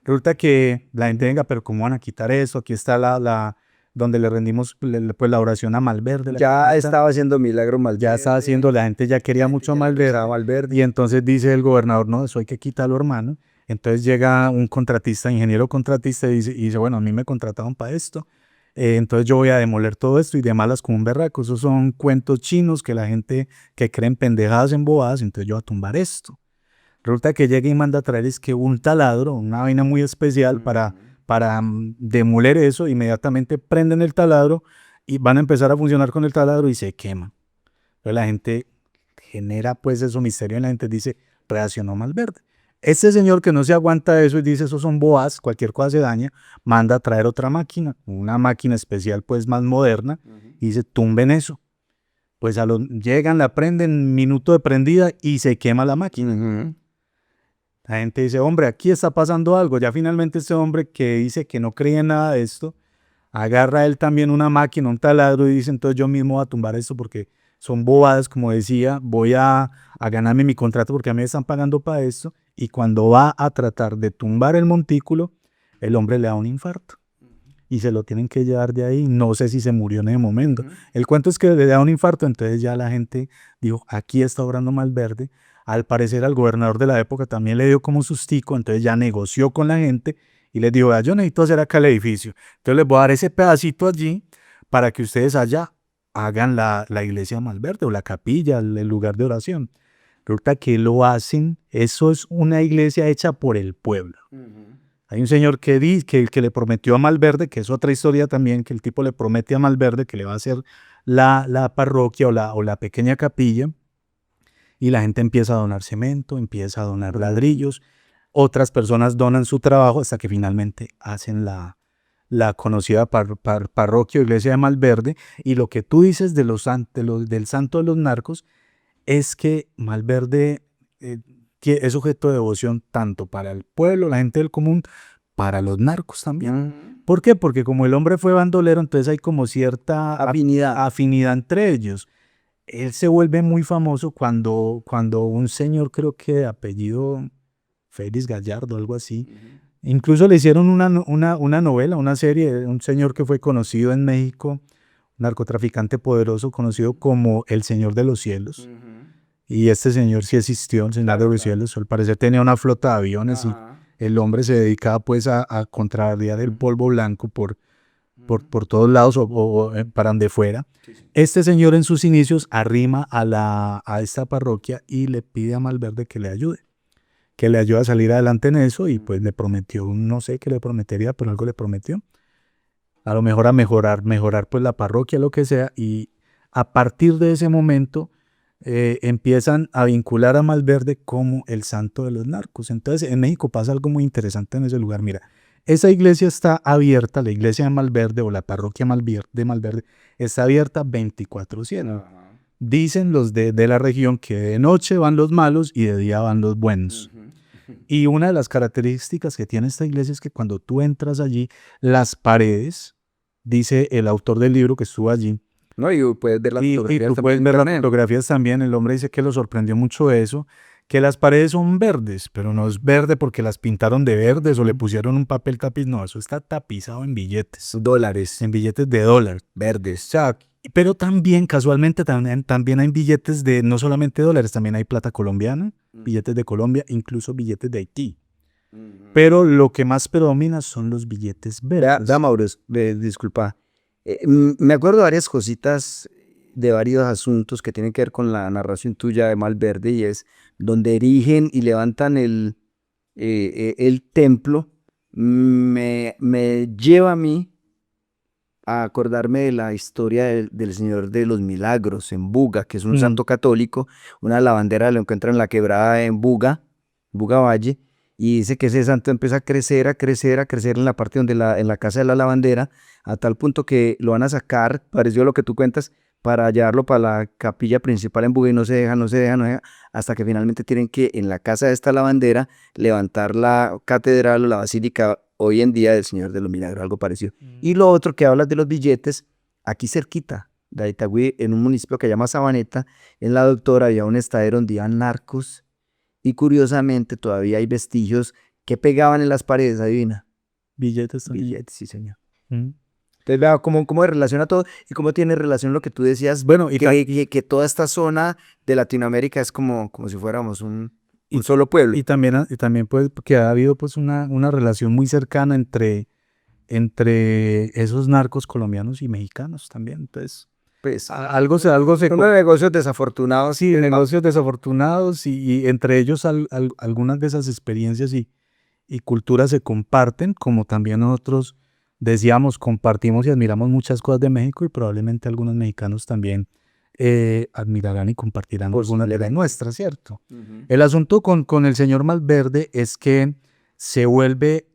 S3: Resulta que la gente venga, pero ¿cómo van a quitar eso? Aquí está donde le rendimos pues la oración a Malverde.
S2: Ya estaba haciendo milagro Malverde.
S3: Ya estaba haciendo, la gente ya quería mucho a Malverde. Y entonces dice el gobernador, no, eso hay que quitarlo, hermano. Entonces llega un contratista, ingeniero contratista, y dice, bueno, a mí me contrataron para esto. Entonces yo voy a demoler todo esto y de malas como un berraco. Esos son cuentos chinos que la gente que creen pendejadas en bobadas, entonces yo voy a tumbar esto. Resulta que llega y manda a traer es que un taladro, una vaina muy especial para demoler eso. Inmediatamente prenden el taladro y van a empezar a funcionar con el taladro y se quema. Entonces la gente genera pues eso misterio en la gente, dice, reaccionó Malverde. Este señor que no se aguanta eso y dice, esos son boas, cualquier cosa se daña, manda a traer otra máquina, una máquina especial pues más moderna, y dice, tumben eso. Pues llegan, la prenden, minuto de prendida y se quema la máquina. La gente dice, hombre, aquí está pasando algo. Ya finalmente este hombre que dice que no creía en nada de esto, agarra él también una máquina, un taladro y dice, entonces yo mismo voy a tumbar esto porque son bobadas, como decía, voy a ganarme mi contrato porque a mí me están pagando para esto. Y cuando va a tratar de tumbar el montículo, el hombre le da un infarto. Y se lo tienen que llevar de ahí. No sé si se murió en ese momento. El cuento es que le da un infarto, entonces ya la gente dijo, aquí está obrando Malverde. Al parecer al gobernador de la época también le dio como sustico, entonces ya negoció con la gente y les dijo, yo necesito hacer acá el edificio. Entonces les voy a dar ese pedacito allí para que ustedes allá hagan la iglesia de Malverde o la capilla, el lugar de oración. Resulta que lo hacen, eso es una iglesia hecha por el pueblo. Hay un señor que le prometió a Malverde, que es otra historia también, que el tipo le promete a Malverde que le va a hacer la parroquia o la pequeña capilla. y la gente empieza a donar cemento, empieza a donar ladrillos, otras personas donan su trabajo hasta que finalmente hacen la conocida parroquia o iglesia de Malverde. Y lo que tú dices del santo de los narcos es que Malverde es objeto de devoción tanto para el pueblo, la gente del común, para los narcos también. ¿Por qué? Porque como el hombre fue bandolero, entonces hay como cierta afinidad entre ellos. Él se vuelve muy famoso cuando un señor, creo que de apellido Félix Gallardo, algo así, incluso le hicieron una novela, una serie de un señor que fue conocido en México, narcotraficante poderoso, conocido como el Señor de los Cielos. Y este señor sí existió, el Señor de los Cielos. Al parecer tenía una flota de aviones y el hombre se dedicaba pues a contrarrear el polvo blanco por todos lados o para donde fuera. Este señor en sus inicios arrima a esta parroquia y le pide a Malverde que le ayude a salir adelante en eso, y pues le prometió, no sé qué le prometería, pero algo le prometió. A lo mejor a mejorar pues la parroquia, lo que sea, y a partir de ese momento empiezan a vincular a Malverde como el santo de los narcos. Entonces en México pasa algo muy interesante en ese lugar. Mira, esa iglesia está abierta, la iglesia de Malverde o la parroquia de Malverde está abierta 24/7. Dicen los de la región que de noche van los malos y de día van los buenos. Y una de las características que tiene esta iglesia es que cuando tú entras allí, las paredes, dice el autor del libro que estuvo allí,
S2: No, y puedes ver las fotografías.
S3: y tú puedes ver las fotografías también. El hombre dice que lo sorprendió mucho eso, que las paredes son verdes, pero no es verde porque las pintaron de verdes o le pusieron un papel tapiz. No, eso está tapizado en billetes.
S2: Dólares.
S3: En billetes de dólar.
S2: Verdes.
S3: O sea, pero también, casualmente, también hay billetes de, no solamente dólares, también hay plata colombiana, billetes de Colombia, incluso billetes de Haití. Pero lo que más predomina son los billetes verdes.
S2: Mauro, disculpa. Me acuerdo de varias cositas, de varios asuntos que tienen que ver con la narración tuya de Malverde, y es donde erigen y levantan el templo. Me lleva a mí a acordarme de la historia del Señor de los Milagros en Buga, que es un santo católico. Una lavandera lo encuentra en la quebrada en Buga Valle, y dice que ese santo empieza a crecer en la parte donde en la casa de la lavandera, a tal punto que lo van a sacar, pareció lo que tú cuentas, para llevarlo para la capilla principal en Buga, y no se deja, hasta que finalmente tienen que, en la casa de esta lavandera, levantar la catedral o la basílica hoy en día del Señor de los Milagros, algo parecido. Y lo otro que hablas de los billetes, aquí cerquita de Itagüí, en un municipio que se llama Sabaneta, en La Doctora había un estadero donde iban narcos, y curiosamente todavía hay vestigios que pegaban en las paredes, adivina.
S3: Billetes también.
S2: Billetes, sí señor. Entonces vea cómo relaciona todo y cómo tiene relación lo que tú decías, bueno, que toda esta zona de Latinoamérica es como si fuéramos un solo pueblo.
S3: Y también pues que ha habido pues una relación muy cercana entre esos narcos colombianos y mexicanos también. Entonces,
S2: pues
S3: algo se...
S2: Son negocios desafortunados.
S3: Sí, negocios desafortunados, y entre ellos algunas de esas experiencias y culturas se comparten, como también nosotros decíamos, compartimos y admiramos muchas cosas de México, y probablemente algunos mexicanos también admirarán y compartirán algunas de las nuestras, ¿cierto? El asunto con el señor Malverde es que se vuelve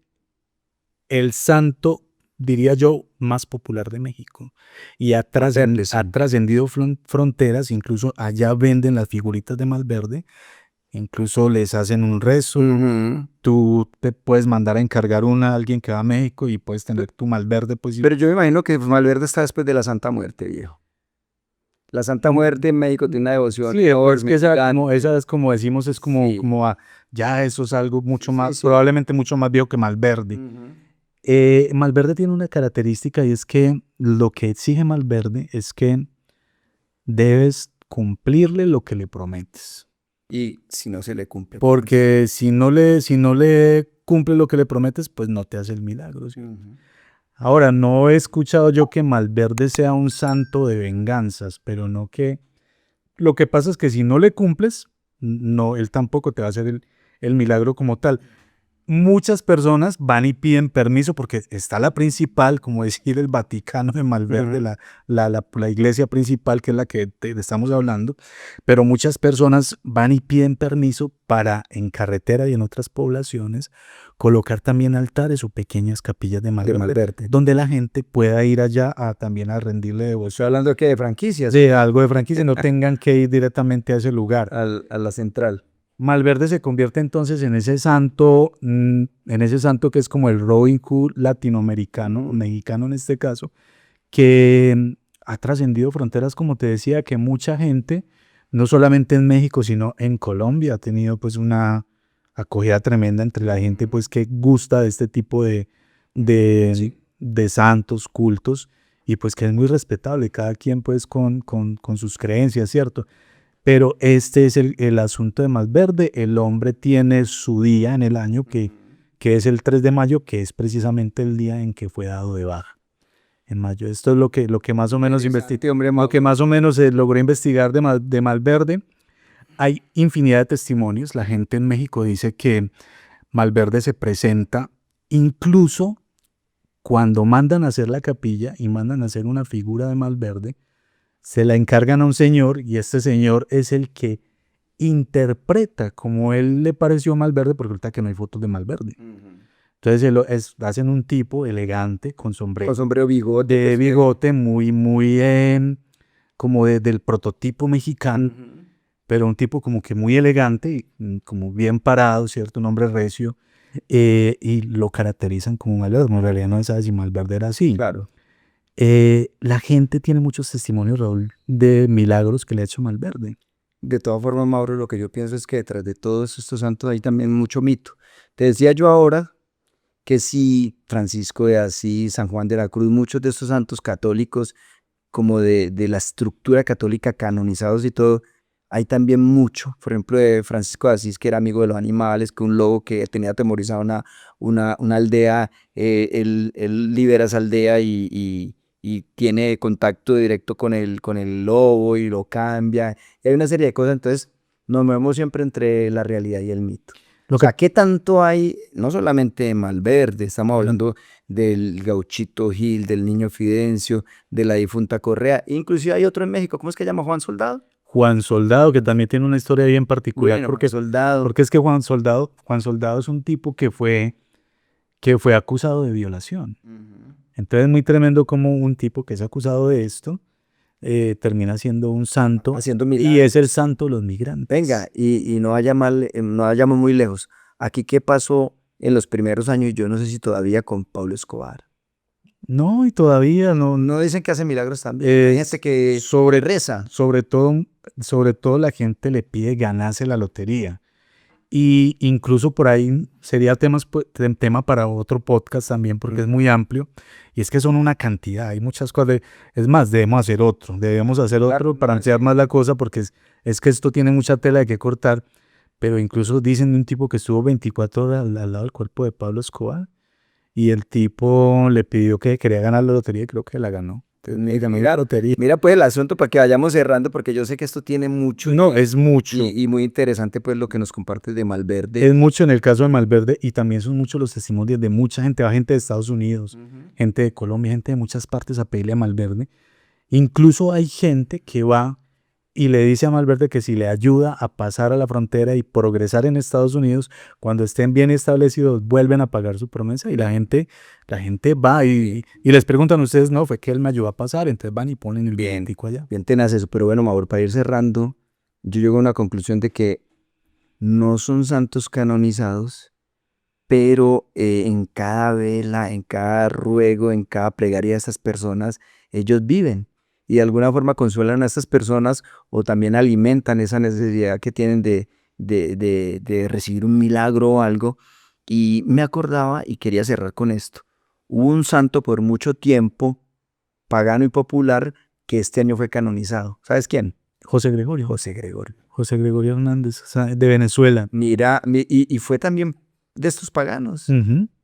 S3: el santo, diría yo, más popular de México, y ha trascendido fronteras. Incluso allá venden las figuritas de Malverde, incluso les hacen un rezo. Tú te puedes mandar a encargar a alguien que va a México y puedes tener tu Malverde. Pues,
S2: pero yo me imagino que Malverde está después de la Santa Muerte, viejo. La Santa Muerte en México tiene una devoción.
S3: Sí, es que esa es como decimos, es como, sí, ya eso es algo mucho más, probablemente mucho más viejo que Malverde. Malverde tiene una característica, y es que lo que exige Malverde es que debes cumplirle lo que le prometes.
S2: Y si no se le cumple.
S3: Porque si no le cumple lo que le prometes, pues no te hace el milagro, ¿sí? Ahora, no he escuchado yo que Malverde sea un santo de venganzas, pero no que... Lo que pasa es que si no le cumples, no, él tampoco te va a hacer el milagro como tal. muchas personas van y piden permiso porque está la principal, como decir el Vaticano de Malverde, la iglesia principal, que es la que te estamos hablando, pero muchas personas van y piden permiso para en carretera y en otras poblaciones colocar también altares o pequeñas capillas de Malverde, donde la gente pueda ir allá también a rendirle devoción.
S2: Estoy hablando que de franquicias.
S3: De algo de franquicia, no tengan que ir directamente a ese lugar.
S2: A la central.
S3: Malverde se convierte entonces en ese santo que es como el Robin Hood latinoamericano, mexicano en este caso, que ha trascendido fronteras, como te decía, que mucha gente, no solamente en México, sino en Colombia, ha tenido pues una acogida tremenda entre la gente pues que gusta de este tipo de santos, cultos, y pues que es muy respetable, cada quien pues con sus creencias, ¿cierto? Pero este es el asunto de Malverde. El hombre tiene su día en el año que es el 3 de mayo, que es precisamente el día en que fue dado de baja. En mayo. Esto es lo que más o menos se logró investigar de Malverde. Hay infinidad de testimonios. La gente en México dice que Malverde se presenta incluso cuando mandan a hacer la capilla y mandan a hacer una figura de Malverde. Se la encargan a un señor y este señor es el que interpreta como él le pareció a Malverde, porque ahorita que no hay fotos de Malverde. Entonces hacen un tipo elegante con sombrero.
S2: Con sombrero, bigote.
S3: De bigote, muy como del prototipo mexicano, pero un tipo como que muy elegante, como bien parado, ¿cierto? Un hombre recio, y lo caracterizan como Malverde. En realidad no se sabe si Malverde era así.
S2: Claro.
S3: La gente tiene muchos testimonios, Raúl, de milagros que le ha hecho Malverde.
S2: De todas formas, Mauro, lo que yo pienso es que detrás de todos estos santos hay también mucho mito. Te decía yo ahora que sí, Francisco de Asís, San Juan de la Cruz, muchos de estos santos católicos, como de la estructura católica canonizados y todo, hay también mucho, por ejemplo, de Francisco de Asís, que era amigo de los animales, que un lobo que tenía atemorizado una aldea, él libera esa aldea y tiene contacto directo con el lobo y lo cambia. Y hay una serie de cosas, entonces nos movemos siempre entre la realidad y el mito. O sea, ¿qué tanto hay? No solamente de Malverde, estamos hablando del Gauchito Gil, del Niño Fidencio, de la difunta Correa, inclusive hay otro en México, ¿cómo es que se llama? ¿Juan Soldado?
S3: Juan Soldado, que también tiene una historia bien particular,
S2: Bueno,
S3: porque es que Juan Soldado es un tipo que fue acusado de violación. Entonces es muy tremendo como un tipo que es acusado de esto termina siendo un santo,
S2: haciendo milagros.
S3: Y es el santo de los migrantes.
S2: Venga, y no vayamos muy lejos. Aquí, ¿qué pasó en los primeros años? Yo no sé si todavía con Pablo Escobar.
S3: No, y todavía no.
S2: No dicen que hace milagros también. Hay gente que reza.
S3: Sobre todo la gente le pide ganarse la lotería. Y incluso por ahí sería tema para otro podcast también, porque es muy amplio. Y es que son una cantidad, hay muchas cosas. Es más, debemos hacer otro
S2: Claro,
S3: para ampliar más la cosa, porque es que esto tiene mucha tela de que cortar. Pero incluso dicen de un tipo que estuvo 24 horas al lado del cuerpo de Pablo Escobar. Y el tipo le pidió que quería ganar la lotería y creo que la ganó.
S2: Mira pues el asunto para que vayamos cerrando, porque yo sé que esto tiene mucho.
S3: No, es mucho.
S2: Y muy interesante pues lo que nos compartes de Malverde.
S3: Es mucho en el caso de Malverde y también son muchos los testimonios de mucha gente. Va gente de Estados Unidos, gente de Colombia, gente de muchas partes a pedirle a Malverde. Incluso hay gente que va y le dice a Malverde que si le ayuda a pasar a la frontera y progresar en Estados Unidos, cuando estén bien establecidos, vuelven a pagar su promesa. Y la gente va y les preguntan a ustedes, no, fue que él me ayudó a pasar, entonces van y ponen el billetico allá.
S2: Bien tenaz eso, pero bueno, Mauro, para ir cerrando, yo llego a una conclusión de que no son santos canonizados, pero en cada vela, en cada ruego, en cada plegaria de estas personas, ellos viven y de alguna forma consuelan a estas personas o también alimentan esa necesidad que tienen de recibir un milagro o algo. Y me acordaba y quería cerrar con esto. Hubo un santo por mucho tiempo, pagano y popular, que este año fue canonizado. ¿Sabes quién?
S3: José Gregorio.
S2: José Gregorio.
S3: José Gregorio Hernández, o sea, de Venezuela.
S2: Mira, y fue también de estos paganos.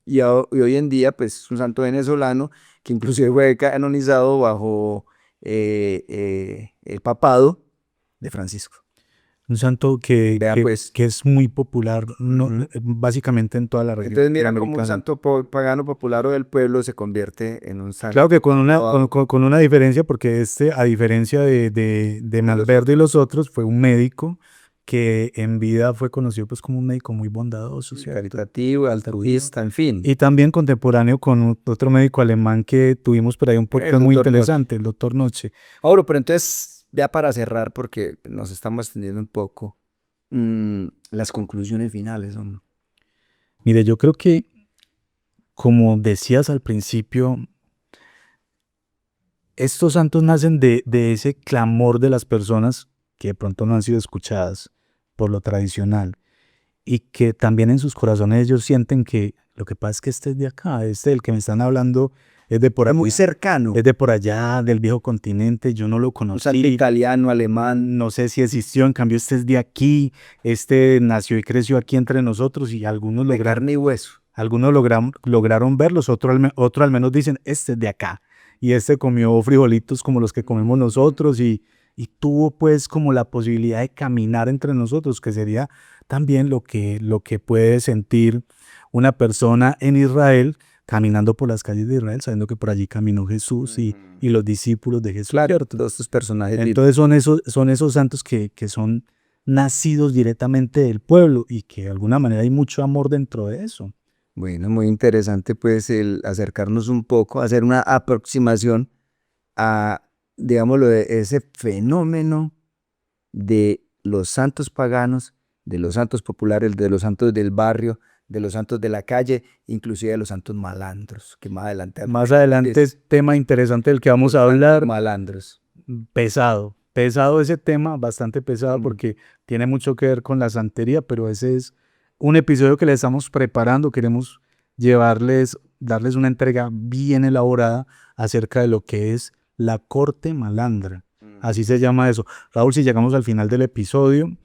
S2: Y hoy en día, pues, es un santo venezolano que inclusive fue canonizado bajo el papado de Francisco.
S3: Un santo que es muy popular, básicamente en toda la región.
S2: Entonces mira cómo un santo pagano popular o del pueblo se convierte en un santo.
S3: Claro que con una diferencia, porque a diferencia de Malverde y los otros, fue un médico que en vida fue conocido pues como un médico muy bondadoso,
S2: caritativo, altruista, en fin.
S3: Y también contemporáneo con otro médico alemán que tuvimos por ahí un podcast muy interesante, el doctor Noche.
S2: Ahora, pero entonces, ya para cerrar, porque nos estamos extendiendo un poco, las conclusiones finales, hombre.
S3: Mire, yo creo que, como decías al principio, estos santos nacen de ese clamor de las personas que de pronto no han sido escuchadas por lo tradicional y que también en sus corazones ellos sienten que lo que pasa es que este es de acá, del que me están hablando es de por allá.
S2: Muy cercano.
S3: Es de por allá, del viejo continente, yo no lo conocí.
S2: Un santo italiano, alemán.
S3: No sé si existió, en cambio este es de aquí, este nació y creció aquí entre nosotros y algunos
S2: de carne y hueso.
S3: Algunos lograron verlos, otros al menos dicen, este es de acá. Y este comió frijolitos como los que comemos nosotros y tuvo pues como la posibilidad de caminar entre nosotros, que sería también lo que puede sentir una persona en Israel caminando por las calles de Israel, sabiendo que por allí caminó Jesús y los discípulos de Jesús.
S2: Claro, todos estos personajes.
S3: Entonces son esos santos que son nacidos directamente del pueblo y que de alguna manera hay mucho amor dentro de eso.
S2: Bueno, muy interesante pues el acercarnos un poco, hacer una aproximación a, digámoslo, de ese fenómeno de los santos paganos, de los santos populares, de los santos del barrio, de los santos de la calle, inclusive de los santos malandros, que más adelante
S3: es tema interesante del que vamos a hablar.
S2: Malandros.
S3: Pesado ese tema, bastante pesado porque tiene mucho que ver con la santería, pero ese es un episodio que le estamos preparando, queremos darles una entrega bien elaborada acerca de lo que es la corte malandra, así se llama eso. Raúl, si llegamos al final del episodio,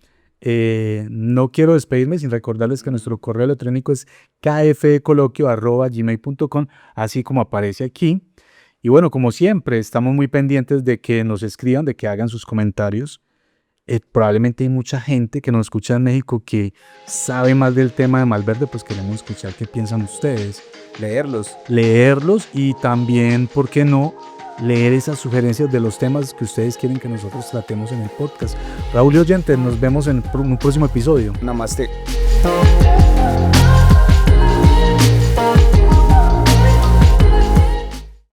S3: no quiero despedirme sin recordarles que nuestro correo electrónico es kfecoloquio@gmail.com, así como aparece aquí. Y bueno, como siempre, estamos muy pendientes de que nos escriban, de que hagan sus comentarios. Probablemente hay mucha gente que nos escucha en México que sabe más del tema de Malverde, pues queremos escuchar qué piensan ustedes. Leerlos y también, ¿por qué no?, leer esas sugerencias de los temas que ustedes quieren que nosotros tratemos en el podcast. Raúl y oyentes, nos vemos en un próximo episodio.
S2: Namaste.